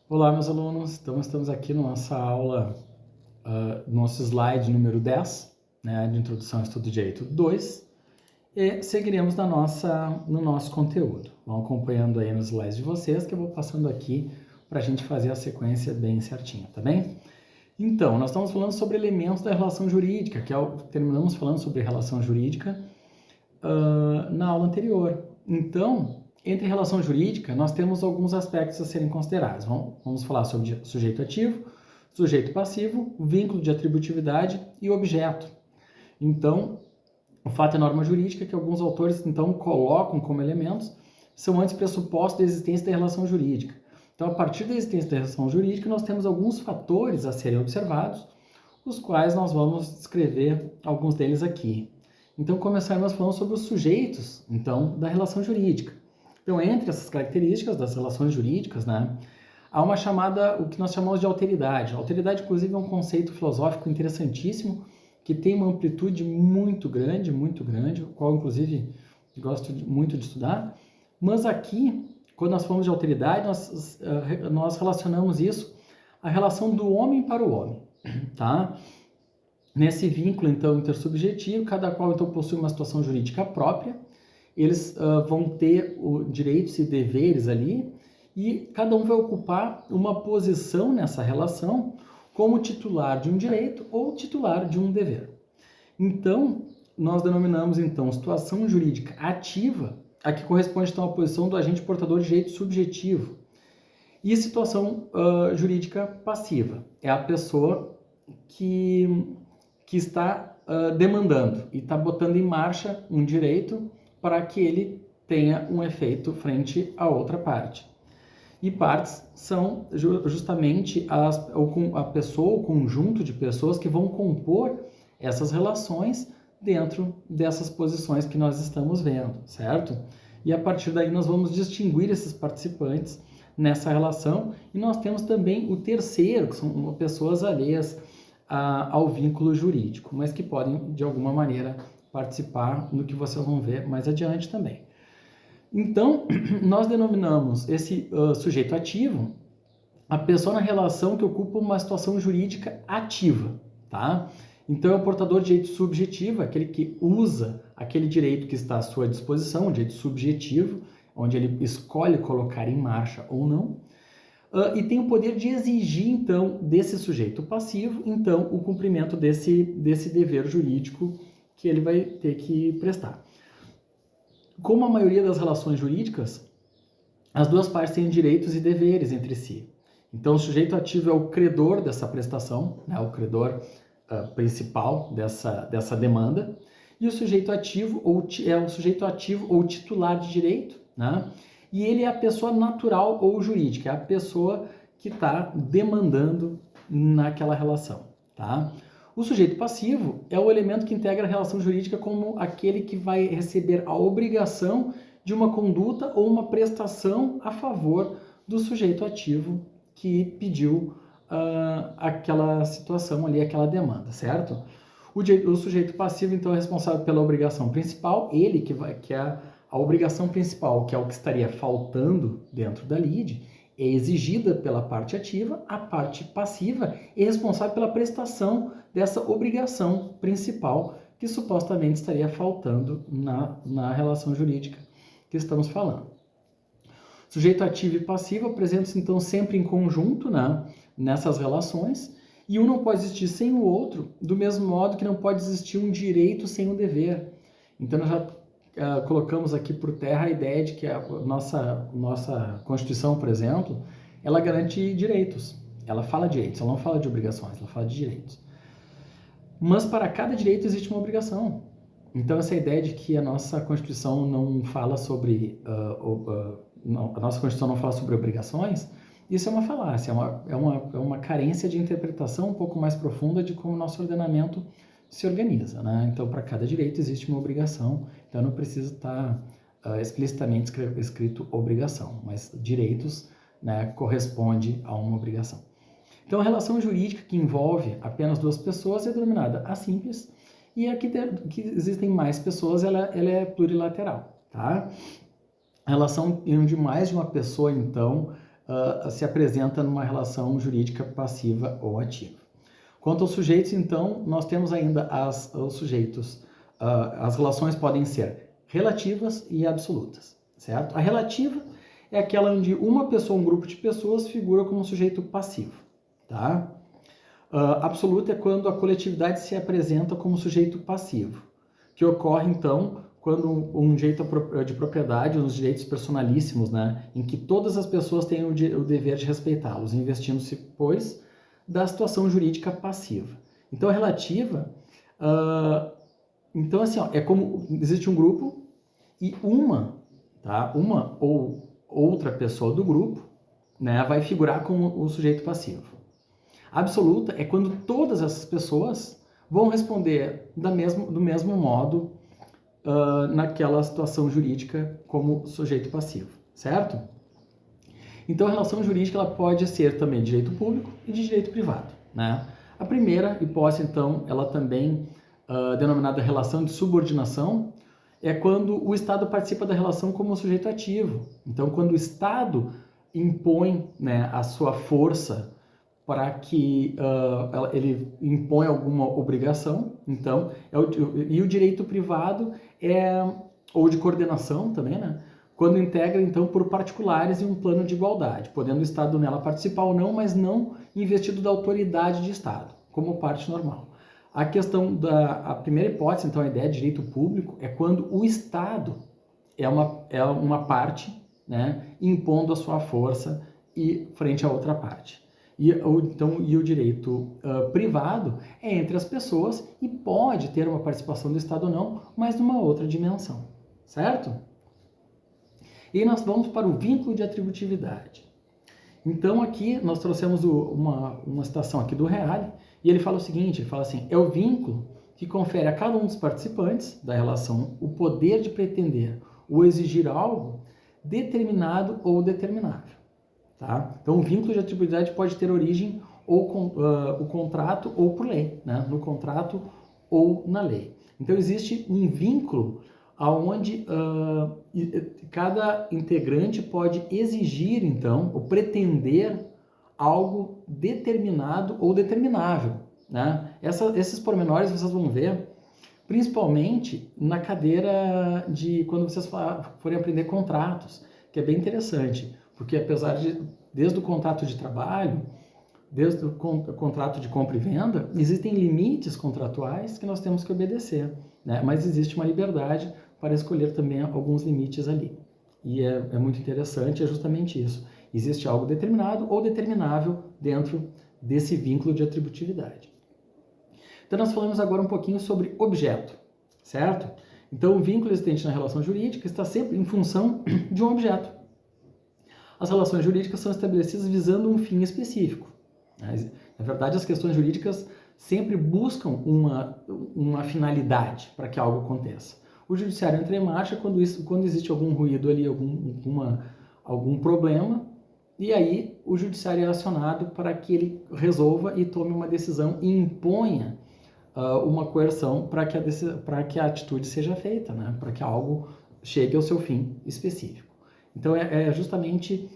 Olá, meus alunos. Então, estamos aqui na nossa aula, nosso slide número 10, né, de Introdução ao Estudo de Direito 2, e seguiremos no nosso conteúdo. Vão acompanhando aí nos slides de vocês, que eu vou passando aqui para a gente fazer a sequência bem certinha, tá bem? Então, nós estamos falando sobre elementos da relação jurídica, terminamos falando sobre relação jurídica na aula anterior. Então, entre relação jurídica, nós temos alguns aspectos a serem considerados. Vamos falar sobre sujeito ativo, sujeito passivo, vínculo de atributividade e objeto. Então, o fato e a norma jurídica que alguns autores, então, colocam como elementos são antes pressupostos da existência da relação jurídica. Então, a partir da existência da relação jurídica, nós temos alguns fatores a serem observados, os quais nós vamos descrever alguns deles aqui. Então, começaremos falando sobre os sujeitos, então, da relação jurídica. Então, entre essas características das relações jurídicas, né, há uma chamada, o que nós chamamos de alteridade. A alteridade, inclusive, é um conceito filosófico interessantíssimo, que tem uma amplitude muito grande, o qual, inclusive, gosto muito de estudar. Mas aqui, quando nós falamos de alteridade, nós relacionamos isso à relação do homem para o homem, tá? Nesse vínculo, então, intersubjetivo, cada qual, então, possui uma situação jurídica própria, eles vão ter direitos e deveres ali, e cada um vai ocupar uma posição nessa relação como titular de um direito ou titular de um dever. Então, nós denominamos, então, situação jurídica ativa, a que corresponde, então, à posição do agente portador de direito subjetivo. E situação jurídica passiva, é a pessoa que está demandando e está botando em marcha um direito para que ele tenha um efeito frente à outra parte. E partes são justamente a pessoa, o conjunto de pessoas que vão compor essas relações dentro dessas posições que nós estamos vendo, certo? E a partir daí nós vamos distinguir esses participantes nessa relação, e nós temos também o terceiro, que são pessoas alheias ao vínculo jurídico, mas que podem, de alguma maneira, participar no que vocês vão ver mais adiante também. Então, nós denominamos esse sujeito ativo a pessoa na relação que ocupa uma situação jurídica ativa, tá? Então, é o portador de direito subjetivo, aquele que usa aquele direito que está à sua disposição, um direito subjetivo, onde ele escolhe colocar em marcha ou não, e tem o poder de exigir, então, desse sujeito passivo, então, o cumprimento desse dever jurídico que ele vai ter que prestar. Como a maioria das relações jurídicas, as duas partes têm direitos e deveres entre si. Então, o sujeito ativo é o credor dessa prestação, né, o credor principal dessa demanda, e o sujeito ativo é o sujeito ativo ou titular de direito, né, e ele é a pessoa natural ou jurídica, é a pessoa que está demandando naquela relação, tá? O sujeito passivo é o elemento que integra a relação jurídica como aquele que vai receber a obrigação de uma conduta ou uma prestação a favor do sujeito ativo que pediu aquela situação ali, aquela demanda, certo? O sujeito passivo, então, é responsável pela obrigação principal, ele que é a obrigação principal, que é o que estaria faltando dentro da lide, é exigida pela parte ativa, a parte passiva é responsável pela prestação dessa obrigação principal que supostamente estaria faltando na relação jurídica que estamos falando. Sujeito ativo e passivo apresentam-se, então, sempre em conjunto, né, nessas relações, e um não pode existir sem o outro, do mesmo modo que não pode existir um direito sem um dever. Então, nós já colocamos aqui por terra a ideia de que a nossa Constituição, por exemplo, ela garante direitos. Ela fala direitos, ela não fala de obrigações, ela fala de direitos. Mas para cada direito existe uma obrigação. Então, essa ideia de que a nossa Constituição não fala sobre a nossa Constituição não fala sobre obrigações, isso é uma falácia, é uma carência de interpretação um pouco mais profunda de como o nosso ordenamento se organiza, né? Então, para cada direito existe uma obrigação, então não precisa estar explicitamente escrito obrigação, mas direitos, né, corresponde a uma obrigação. Então, a relação jurídica que envolve apenas duas pessoas é denominada assímples, e a que existem mais pessoas, ela é plurilateral, tá? A relação onde mais de uma pessoa, então, se apresenta numa relação jurídica passiva ou ativa. Quanto aos sujeitos, então, nós temos ainda os sujeitos, as relações podem ser relativas e absolutas, certo? A relativa é aquela onde uma pessoa, um grupo de pessoas, figura como sujeito passivo, tá? Absoluta é quando a coletividade se apresenta como sujeito passivo, que ocorre, então, quando um direito de propriedade, os direitos personalíssimos, né, em que todas as pessoas têm o dever de respeitá-los, investindo-se, pois, da situação jurídica passiva. Então, a relativa, então, assim, ó, é como existe um grupo e uma ou outra pessoa do grupo, né, vai figurar como o sujeito passivo. A absoluta é quando todas essas pessoas vão responder do mesmo modo naquela situação jurídica como sujeito passivo, certo? Então, a relação jurídica ela pode ser também de direito público e de direito privado, né? A primeira hipótese, então, ela também denominada relação de subordinação, é quando o Estado participa da relação como sujeito ativo. Então, quando o Estado impõe, né, a sua força para que ele impõe alguma obrigação, então, e o direito privado ou de coordenação também, né? Quando integra, então, por particulares em um plano de igualdade, podendo o Estado nela participar ou não, mas não investido da autoridade de Estado, como parte normal. A primeira hipótese, então, a ideia de direito público, é quando o Estado é uma parte, né, impondo a sua força frente à outra parte. E o direito privado é entre as pessoas e pode ter uma participação do Estado ou não, mas numa outra dimensão, certo? E nós vamos para o vínculo de atributividade. Então aqui nós trouxemos uma citação aqui do Reale, e ele fala o seguinte, ele fala assim, é o vínculo que confere a cada um dos participantes da relação o poder de pretender ou exigir algo determinado ou determinável. Tá? Então, o vínculo de atributividade pode ter origem ou com o contrato ou por lei, né? No contrato ou na lei. Então, existe um vínculo onde cada integrante pode exigir, então, ou pretender algo determinado ou determinável, né? Esses pormenores vocês vão ver principalmente na cadeira de quando vocês forem aprender contratos, que é bem interessante. Porque apesar desde o contrato de trabalho, desde o contrato de compra e venda, existem limites contratuais que nós temos que obedecer, né? Mas existe uma liberdade para escolher também alguns limites ali. E é muito interessante, é justamente isso. Existe algo determinado ou determinável dentro desse vínculo de atributividade. Então nós falamos agora um pouquinho sobre objeto, certo? Então o vínculo existente na relação jurídica está sempre em função de um objeto. As relações jurídicas são estabelecidas visando um fim específico. Na verdade, as questões jurídicas sempre buscam uma finalidade para que algo aconteça. O judiciário entra em marcha quando existe algum ruído ali, algum problema, e aí o judiciário é acionado para que ele resolva e tome uma decisão e imponha uma coerção para que a atitude seja feita, né? Para que algo chegue ao seu fim específico. Então, é justamente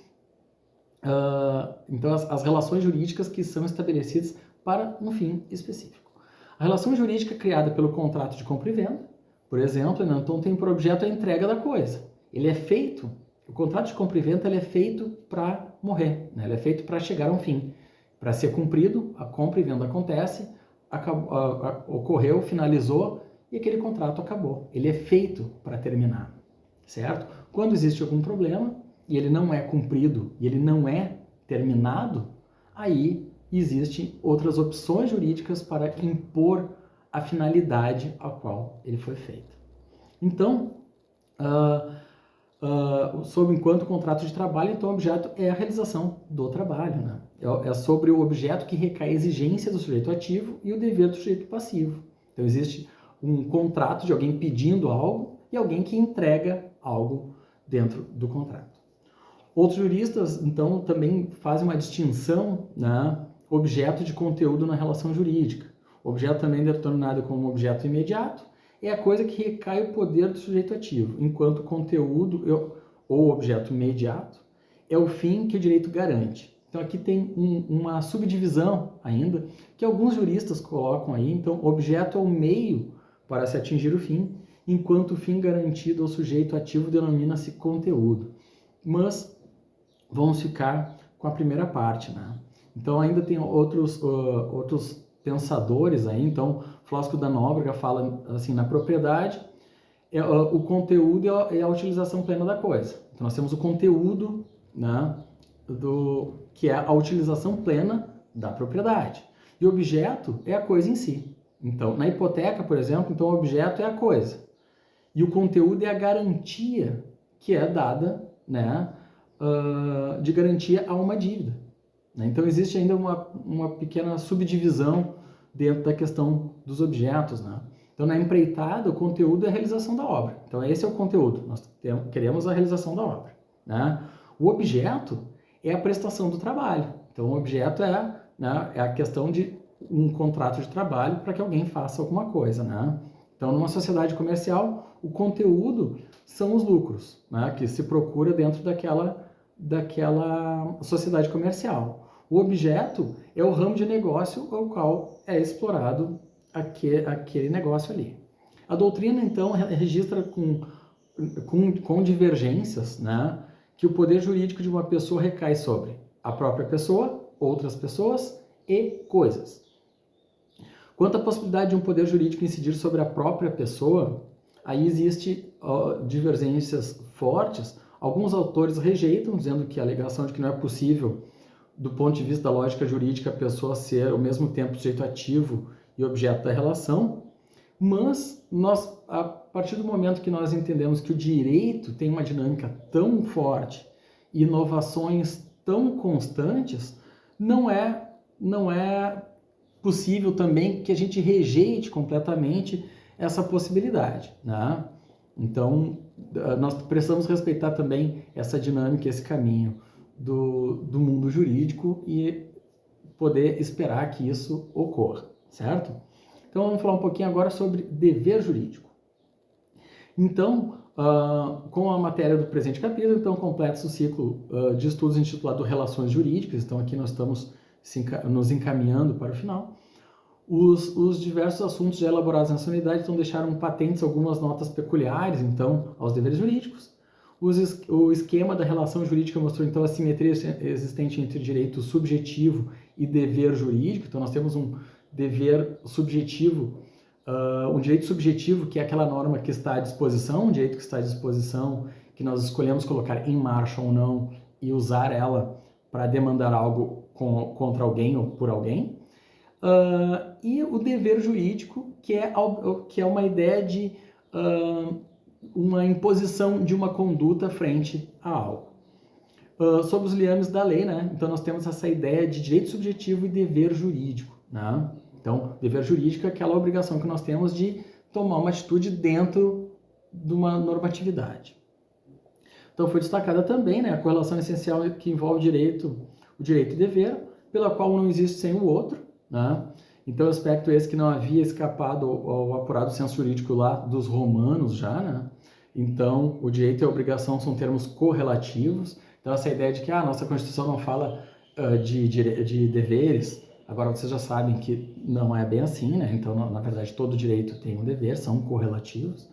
então as relações jurídicas que são estabelecidas para um fim específico. A relação jurídica criada pelo contrato de compra e venda, por exemplo, então tem por objeto a entrega da coisa. O contrato de compra e venda ele é feito para morrer, né? Ele é feito para chegar a um fim. Para ser cumprido, a compra e venda acontece, ocorreu, finalizou e aquele contrato acabou. Ele é feito para terminar, certo? Quando existe algum problema e ele não é cumprido e ele não é terminado, aí existem outras opções jurídicas para impor a finalidade a qual ele foi feito. Então, enquanto contrato de trabalho, então o objeto é a realização do trabalho, né? É sobre o objeto que recai a exigência do sujeito ativo e o dever do sujeito passivo. Então existe um contrato de alguém pedindo algo e alguém que entrega algo dentro do contrato. Outros juristas, então, também fazem uma distinção, né, objeto de conteúdo na relação jurídica. O objeto também determinado como objeto imediato é a coisa que recai o poder do sujeito ativo, enquanto conteúdo ou objeto imediato é o fim que o direito garante. Então aqui tem uma subdivisão ainda, que alguns juristas colocam aí. Então, objeto é o meio para se atingir o fim, enquanto o fim garantido ao sujeito ativo denomina-se conteúdo. Mas vamos ficar com a primeira parte, né? Então ainda tem outros pensadores aí. Então, Flósculo da Nóbrega fala assim, na propriedade, o conteúdo é a utilização plena da coisa. Então nós temos o conteúdo, né, que é a utilização plena da propriedade. E o objeto é a coisa em si. Então, na hipoteca, por exemplo, então o objeto é a coisa. E o conteúdo é a garantia que é dada, né, de garantia a uma dívida. Então existe ainda uma pequena subdivisão dentro da questão dos objetos, né? Então na empreitada o conteúdo é a realização da obra. Então esse é o conteúdo, nós queremos a realização da obra, né? O objeto é a prestação do trabalho. Então o objeto né, é a questão de um contrato de trabalho para que alguém faça alguma coisa, né? Então numa sociedade comercial o conteúdo são os lucros, né, que se procura dentro daquela sociedade comercial. O objeto é o ramo de negócio ao qual é explorado aquele negócio ali. A doutrina, então, registra com divergências, né, que o poder jurídico de uma pessoa recai sobre a própria pessoa, outras pessoas e coisas. Quanto à possibilidade de um poder jurídico incidir sobre a própria pessoa, aí existe divergências fortes. Alguns autores rejeitam, dizendo que a alegação de que não é possível, do ponto de vista da lógica jurídica, a pessoa ser ao mesmo tempo sujeito ativo e objeto da relação, mas a partir do momento que nós entendemos que o direito tem uma dinâmica tão forte e inovações tão constantes, não é possível também que a gente rejeite completamente essa possibilidade, né? Então, nós precisamos respeitar também essa dinâmica, esse caminho do mundo jurídico e poder esperar que isso ocorra, certo? Então, vamos falar um pouquinho agora sobre dever jurídico. Então, com a matéria do presente capítulo, então completa-se o ciclo de estudos intitulado Relações Jurídicas. Então, aqui nós estamos nos encaminhando para o final. Os diversos assuntos já elaborados nessa unidade então deixaram patentes algumas notas peculiares, então, aos deveres jurídicos. O esquema da relação jurídica mostrou, então, a simetria existente entre direito subjetivo e dever jurídico. Então, nós temos um dever subjetivo, um direito subjetivo, que é aquela norma que está à disposição, um direito que está à disposição, que nós escolhemos colocar em marcha ou não e usar ela para demandar algo contra alguém ou por alguém. E o dever jurídico, que é uma ideia de uma imposição de uma conduta frente a algo. Sobre os liames da lei, né? Então nós temos essa ideia de direito subjetivo e dever jurídico, né? Então, dever jurídico é aquela obrigação que nós temos de tomar uma atitude dentro de uma normatividade. Então foi destacada também, né, a correlação essencial que envolve o direito e dever, pela qual um não existe sem o outro, né? Então, aspecto esse que não havia escapado ao apurado senso jurídico lá dos romanos já, né? Então, o direito e a obrigação são termos correlativos. Então, essa ideia de que a nossa Constituição não fala de deveres, agora vocês já sabem que não é bem assim, né? Então, na verdade, todo direito tem um dever, são correlativos.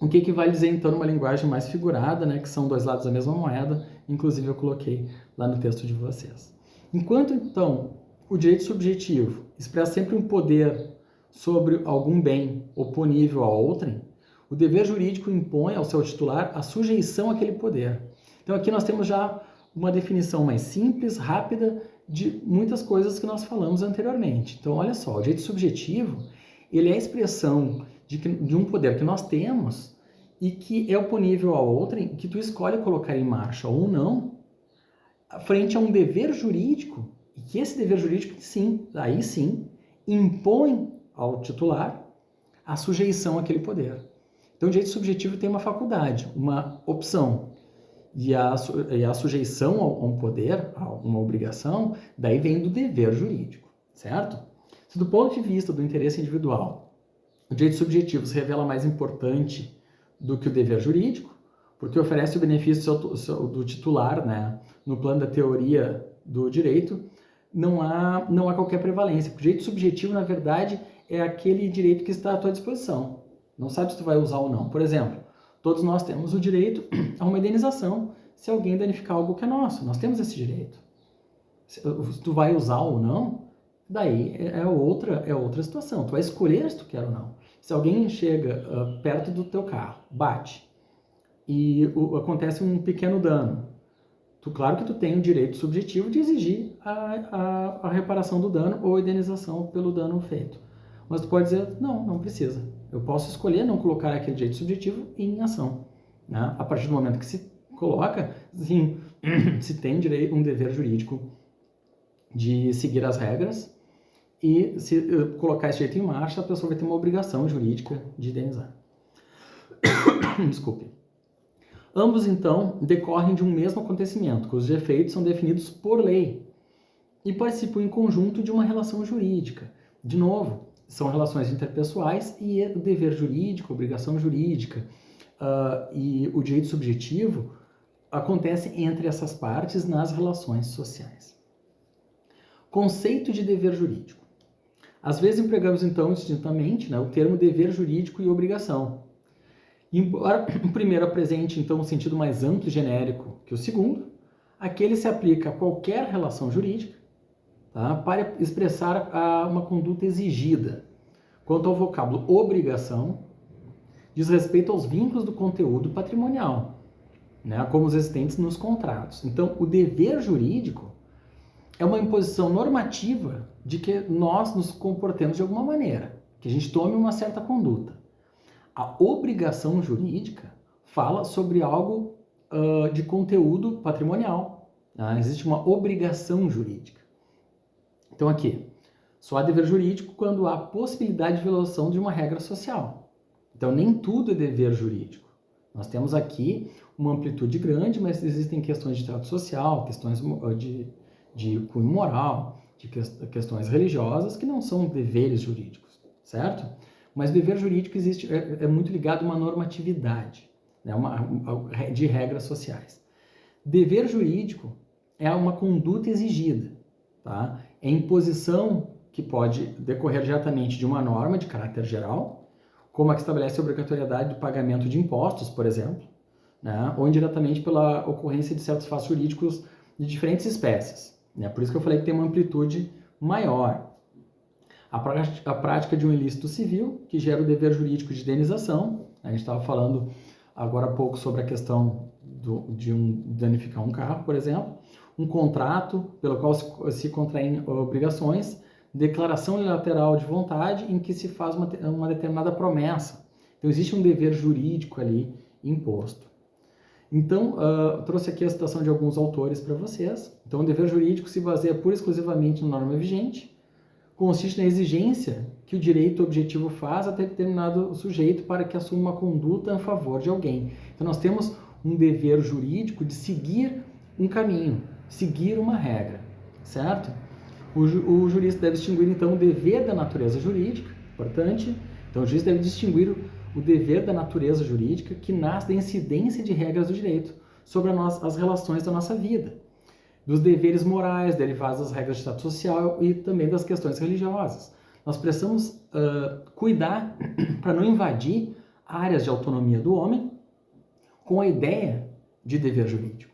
O que vai dizer, então, numa linguagem mais figurada, né? Que são dois lados da mesma moeda, inclusive eu coloquei lá no texto de vocês. Enquanto, então, o direito subjetivo expressa sempre um poder sobre algum bem oponível a outrem, o dever jurídico impõe ao seu titular a sujeição àquele poder. Então aqui nós temos já uma definição mais simples, rápida, de muitas coisas que nós falamos anteriormente. Então olha só, o direito subjetivo, ele é a expressão de um poder que nós temos e que é oponível a outrem, que tu escolhe colocar em marcha ou não, frente a um dever jurídico, e que esse dever jurídico, sim, aí sim, impõe ao titular a sujeição àquele poder. Então, o direito subjetivo tem uma faculdade, uma opção, e a sujeição a um poder, a uma obrigação, daí vem do dever jurídico, certo? Se do ponto de vista do interesse individual, o direito subjetivo se revela mais importante do que o dever jurídico, porque oferece o benefício do titular, né, no plano da teoria do direito, não há qualquer prevalência. O direito subjetivo, na verdade, é aquele direito que está à tua disposição. Não sabe se tu vai usar ou não. Por exemplo, todos nós temos o direito a uma indenização se alguém danificar algo que é nosso. Nós temos esse direito. Se tu vai usar ou não, daí é outra situação. Tu vai escolher se tu quer ou não. Se alguém chega perto do teu carro, bate, e acontece um pequeno dano, claro que tu tem o direito subjetivo de exigir a reparação do dano ou a indenização pelo dano feito. Mas tu pode dizer, não precisa. Eu posso escolher não colocar aquele direito subjetivo em ação. Né? A partir do momento que se coloca, sim, se tem um dever jurídico de seguir as regras, e se colocar esse direito em marcha, a pessoa vai ter uma obrigação jurídica de indenizar. Desculpe. Ambos, então, decorrem de um mesmo acontecimento, cujos efeitos são definidos por lei e participam em conjunto de uma relação jurídica. De novo, são relações interpessoais e o dever jurídico, a obrigação jurídica e o direito subjetivo acontecem entre essas partes nas relações sociais. Conceito de dever jurídico. Às vezes empregamos, então, distintamente, né, o termo dever jurídico e obrigação. Embora o primeiro apresente, então, um sentido mais amplo e genérico que o segundo, aquele se aplica a qualquer relação jurídica, tá, para expressar uma conduta exigida. Quanto ao vocábulo obrigação, diz respeito aos vínculos do conteúdo patrimonial, né, como os existentes nos contratos. Então, o dever jurídico é uma imposição normativa de que nós nos comportemos de alguma maneira, que a gente tome uma certa conduta. A obrigação jurídica fala sobre algo de conteúdo patrimonial. Né? Existe uma obrigação jurídica. Então aqui, só há dever jurídico quando há possibilidade de violação de uma regra social. Então nem tudo é dever jurídico. Nós temos aqui uma amplitude grande, mas existem questões de trato social, questões de cunho moral, de questões religiosas que não são deveres jurídicos, certo? Mas o dever jurídico é muito ligado a uma normatividade, né, de regras sociais. Dever jurídico é uma conduta exigida, tá? É imposição que pode decorrer diretamente de uma norma de caráter geral, como a que estabelece a obrigatoriedade do pagamento de impostos, por exemplo, né, ou indiretamente pela ocorrência de certos fatos jurídicos de diferentes espécies. Né? Por isso que eu falei que tem uma amplitude maior. A prática de um ilícito civil, que gera o dever jurídico de indenização. A gente estava falando agora há pouco sobre a questão de danificar um carro, por exemplo. Um contrato pelo qual se contraem obrigações, declaração unilateral de vontade em que se faz uma determinada promessa. Então, existe um dever jurídico ali imposto. Então, trouxe aqui a citação de alguns autores para vocês. Então, o dever jurídico se baseia pura e exclusivamente na norma vigente, consiste na exigência que o direito objetivo faz a determinado sujeito para que assuma uma conduta a favor de alguém. Então, nós temos um dever jurídico de seguir um caminho, seguir uma regra, certo? O jurista deve distinguir, então, o dever da natureza jurídica, importante. Então, o juiz deve distinguir o dever da natureza jurídica que nasce da incidência de regras do direito sobre as relações da nossa vida, dos deveres morais derivados das regras de trato social e também das questões religiosas. Nós precisamos cuidar para não invadir áreas de autonomia do homem com a ideia de dever jurídico.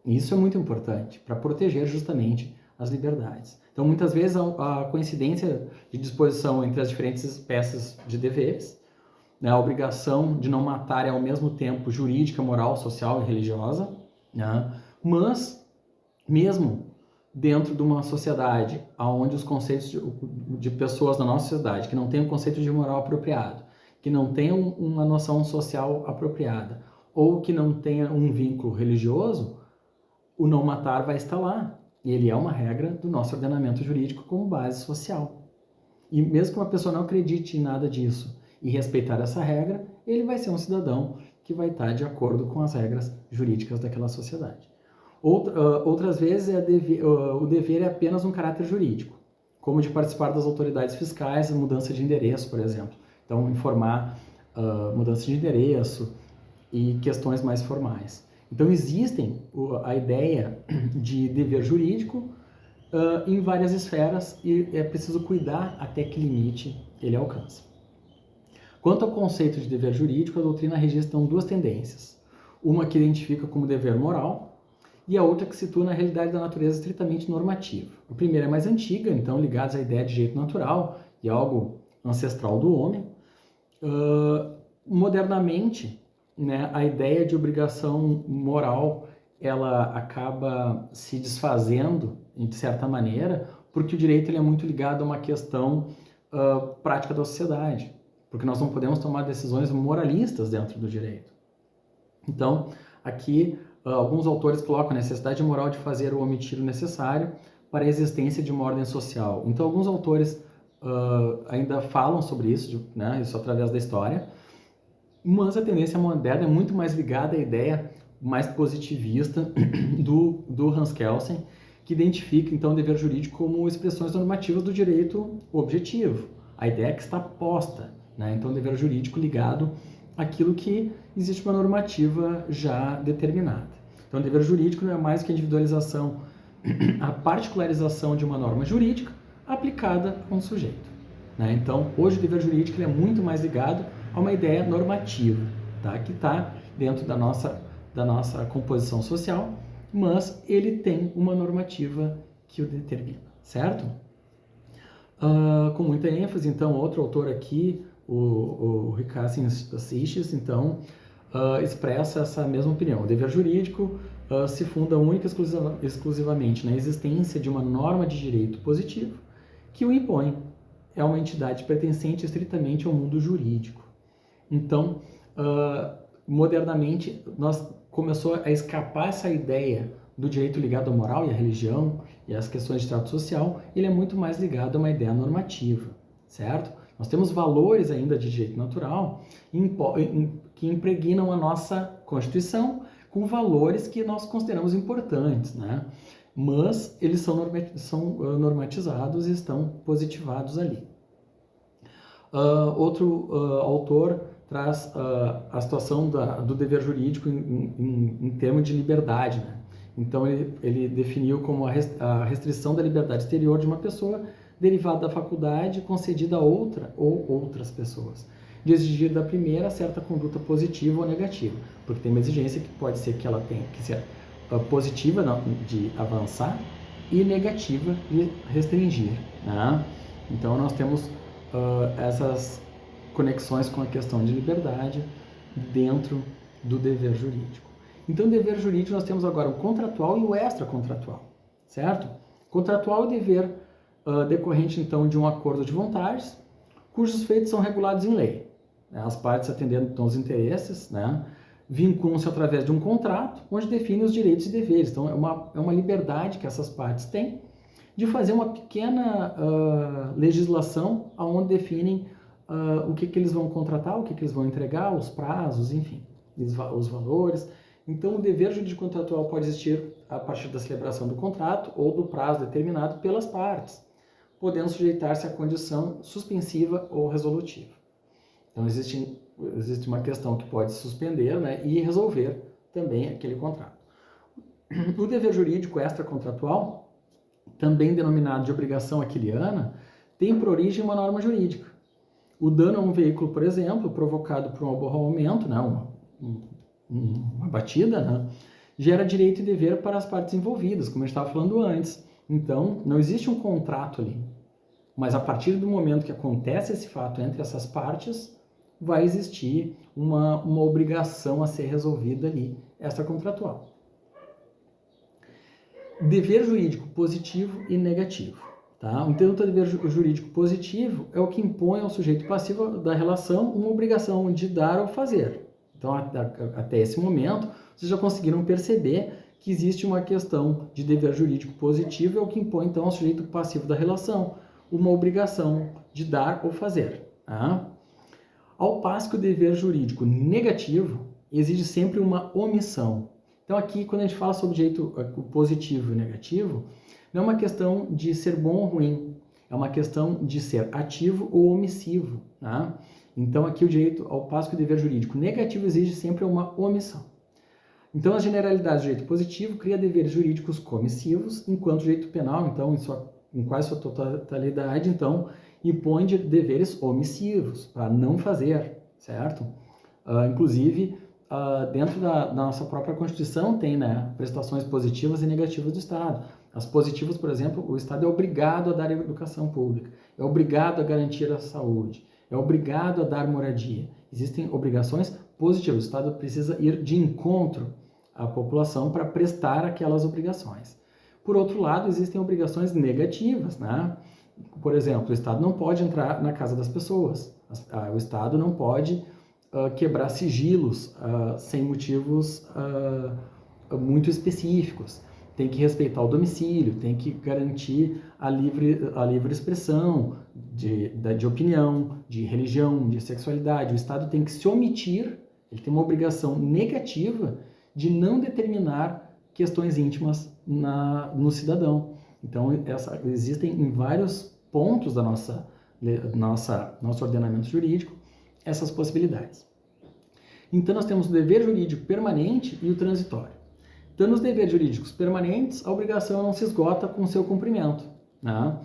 Isso é muito importante para proteger justamente as liberdades. Então, muitas vezes, a coincidência de disposição entre as diferentes espécies de deveres, né, a obrigação de não matar é ao mesmo tempo jurídica, moral, social e religiosa, né, mas, mesmo dentro de uma sociedade onde os conceitos de pessoas da nossa sociedade que não têm um conceito de moral apropriado, que não tenham uma noção social apropriada, ou que não tenha um vínculo religioso, o não matar vai estar lá. E ele é uma regra do nosso ordenamento jurídico como base social. E mesmo que uma pessoa não acredite em nada disso e respeitar essa regra, ele vai ser um cidadão que vai estar de acordo com as regras jurídicas daquela sociedade. Outras vezes, o dever é apenas um caráter jurídico, como de participar das autoridades fiscais, mudança de endereço, por exemplo. Então, informar mudança de endereço e questões mais formais. Então existem a ideia de dever jurídico em várias esferas e é preciso cuidar até que limite ele alcança. Quanto ao conceito de dever jurídico, a doutrina registra duas tendências. Uma que identifica como dever moral e a outra que situa na realidade da natureza estritamente normativa. A primeira é mais antiga, então ligada à ideia de direito natural e algo ancestral do homem. Modernamente, né, a ideia de obrigação moral ela acaba se desfazendo, de certa maneira, porque o direito ele é muito ligado a uma questão prática da sociedade, porque nós não podemos tomar decisões moralistas dentro do direito. Então, aqui, alguns autores colocam a necessidade moral de fazer ou omitir o necessário para a existência de uma ordem social. Então, alguns autores ainda falam sobre isso, né, isso através da história, mas a tendência moderna é muito mais ligada à ideia mais positivista do Hans Kelsen, que identifica, então, o dever jurídico como expressões normativas do direito objetivo. A ideia é que está posta, né? Então, o dever jurídico ligado àquilo que existe uma normativa já determinada. Então, o dever jurídico não é mais que a individualização, a particularização de uma norma jurídica aplicada a um sujeito, né? Então, hoje o dever jurídico ele é muito mais ligado a uma ideia normativa, tá? Que está dentro da nossa composição social, mas ele tem uma normativa que o determina, certo? Com muita ênfase, então, outro autor aqui, o Ricardo Seixas, então, expressa essa mesma opinião. O dever jurídico se funda única e exclusivamente na existência de uma norma de direito positivo que o impõe. É uma entidade pertencente estritamente ao mundo jurídico. Então, modernamente, começou a escapar essa ideia do direito ligado à moral e à religião e às questões de trato social, ele é muito mais ligado a uma ideia normativa, certo? Nós temos valores ainda de direito natural que impregnam a nossa Constituição com valores que nós consideramos importantes, né? Mas eles são normatizados e estão positivados ali. Outro autor traz a situação do dever jurídico em termos de liberdade, né? Então, ele definiu como a restrição da liberdade exterior de uma pessoa derivada da faculdade concedida a outra ou outras pessoas, de exigir da primeira certa conduta positiva ou negativa, porque tem uma exigência que pode ser que ela tenha que ser positiva de avançar e negativa de restringir, né? Então, nós temos essas conexões com a questão de liberdade dentro do dever jurídico. Então, o dever jurídico nós temos agora o contratual e o extracontratual, certo? Contratual é o dever decorrente, então, de um acordo de vontades, cujos feitos são regulados em lei. As partes atendendo, então, os interesses, né, vinculam-se através de um contrato, onde define os direitos e deveres. Então, é uma liberdade que essas partes têm de fazer uma pequena legislação onde definem o que eles vão contratar, o que eles vão entregar, os prazos, enfim, os valores. Então, o dever jurídico contratual pode existir a partir da celebração do contrato ou do prazo determinado pelas partes, podendo sujeitar-se à condição suspensiva ou resolutiva. Então, existe uma questão que pode suspender, né, e resolver também aquele contrato. O dever jurídico extracontratual, também denominado de obrigação aquiliana, tem por origem uma norma jurídica. O dano a um veículo, por exemplo, provocado por um aborrecimento, né, uma batida, né, gera direito e dever para as partes envolvidas, como a gente estava falando antes. Então, não existe um contrato ali. Mas a partir do momento que acontece esse fato entre essas partes, vai existir uma obrigação a ser resolvida ali, extracontratual. Dever jurídico positivo e negativo. Tá? Então, o dever jurídico positivo é o que impõe ao sujeito passivo da relação uma obrigação de dar ou fazer. Então, até esse momento, vocês já conseguiram perceber que existe uma questão de dever jurídico positivo, é o que impõe, então, ao sujeito passivo da relação uma obrigação de dar ou fazer. Tá? Ao passo que o dever jurídico negativo exige sempre uma omissão. Então, aqui, quando a gente fala sobre o direito positivo e negativo, não é uma questão de ser bom ou ruim, é uma questão de ser ativo ou omissivo. Tá? Então, aqui o direito, ao passo que o dever jurídico negativo exige sempre uma omissão. Então, as generalidades do direito positivo cria deveres jurídicos comissivos, enquanto o direito penal, então, em quase sua totalidade, então, impõe deveres omissivos, para não fazer, certo? Inclusive, dentro da nossa própria Constituição tem, né, prestações positivas e negativas do Estado. As positivas, por exemplo, o Estado é obrigado a dar educação pública, é obrigado a garantir a saúde, é obrigado a dar moradia. Existem obrigações positivas, o Estado precisa ir de encontro à população para prestar aquelas obrigações. Por outro lado, existem obrigações negativas, né? Por exemplo, o Estado não pode entrar na casa das pessoas, o Estado não pode quebrar sigilos sem motivos muito específicos. Tem que respeitar o domicílio, tem que garantir a livre expressão de opinião, de religião, de sexualidade. O Estado tem que se omitir, ele tem uma obrigação negativa de não determinar questões íntimas no cidadão. Então, existem em vários pontos do nosso ordenamento jurídico essas possibilidades. Então, nós temos o dever jurídico permanente e o transitório. Então, nos deveres jurídicos permanentes, a obrigação não se esgota com seu cumprimento, né?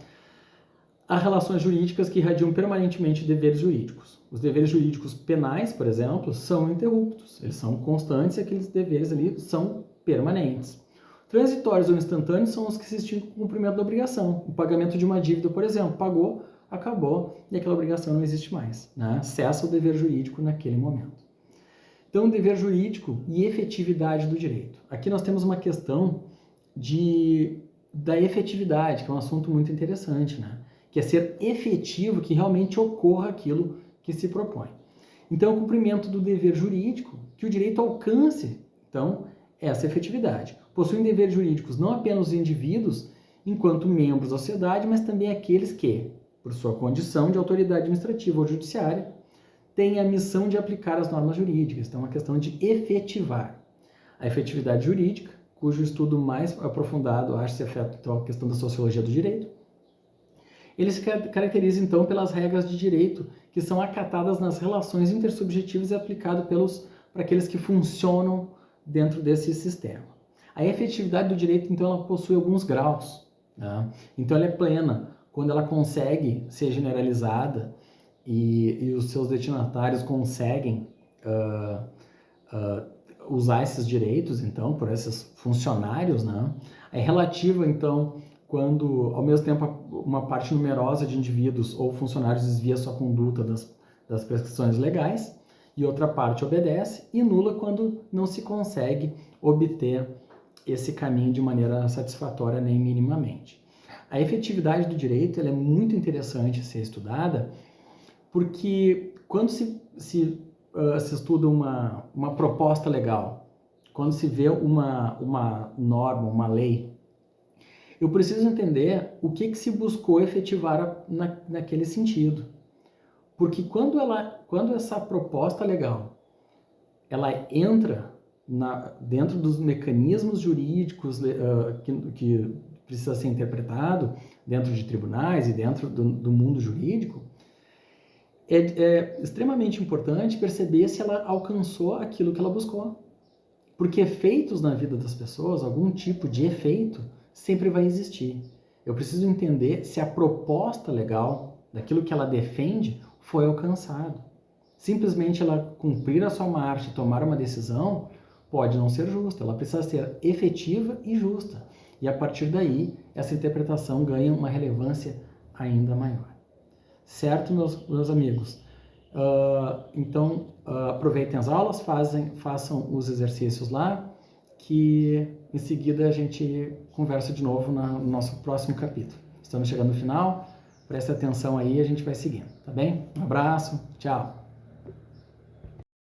Há relações jurídicas que irradiam permanentemente deveres jurídicos. Os deveres jurídicos penais, por exemplo, são interruptos, eles são constantes e aqueles deveres ali são permanentes. Transitórios ou instantâneos são os que se extinguem com o cumprimento da obrigação. O pagamento de uma dívida, por exemplo, pagou, acabou e aquela obrigação não existe mais, né? Cessa o dever jurídico naquele momento. Então, dever jurídico e efetividade do direito. Aqui nós temos uma questão da efetividade, que é um assunto muito interessante, né? Que é ser efetivo, que realmente ocorra aquilo que se propõe. Então, o cumprimento do dever jurídico, que o direito alcance, então, essa efetividade. Possuem deveres jurídicos não apenas os indivíduos, enquanto membros da sociedade, mas também aqueles que, por sua condição de autoridade administrativa ou judiciária, têm a missão de aplicar as normas jurídicas. Então, é uma questão de efetivar. A efetividade jurídica, cujo estudo mais aprofundado acha se afeta então, a questão da sociologia do direito, ele se caracteriza, então, pelas regras de direito que são acatadas nas relações intersubjetivas e aplicado para aqueles que funcionam dentro desse sistema. A efetividade do direito, então, ela possui alguns graus, né? Então, ela é plena quando ela consegue ser generalizada e os seus destinatários conseguem usar esses direitos, então, por esses funcionários, né? É relativa, então, quando, ao mesmo tempo, uma parte numerosa de indivíduos ou funcionários desvia sua conduta das prescrições legais e outra parte obedece, e nula quando não se consegue obter esse caminho de maneira satisfatória nem minimamente. A efetividade do direito ela é muito interessante ser estudada, porque quando se estuda uma proposta legal, quando se vê uma norma, uma lei, eu preciso entender o que se buscou efetivar naquele sentido. Porque quando essa proposta legal ela entra dentro dos mecanismos jurídicos que precisa ser interpretado dentro de tribunais e dentro do mundo jurídico, é extremamente importante perceber se ela alcançou aquilo que ela buscou. Porque efeitos na vida das pessoas, algum tipo de efeito, sempre vai existir. Eu preciso entender se a proposta legal, daquilo que ela defende, foi alcançado. Simplesmente ela cumprir a sua marcha e tomar uma decisão pode não ser justa. Ela precisa ser efetiva e justa. E a partir daí, essa interpretação ganha uma relevância ainda maior. Certo, meus amigos? Então, aproveitem as aulas, façam os exercícios lá, que em seguida a gente conversa de novo no nosso próximo capítulo. Estamos chegando no final, preste atenção aí e a gente vai seguindo, tá bem? Um abraço, tchau!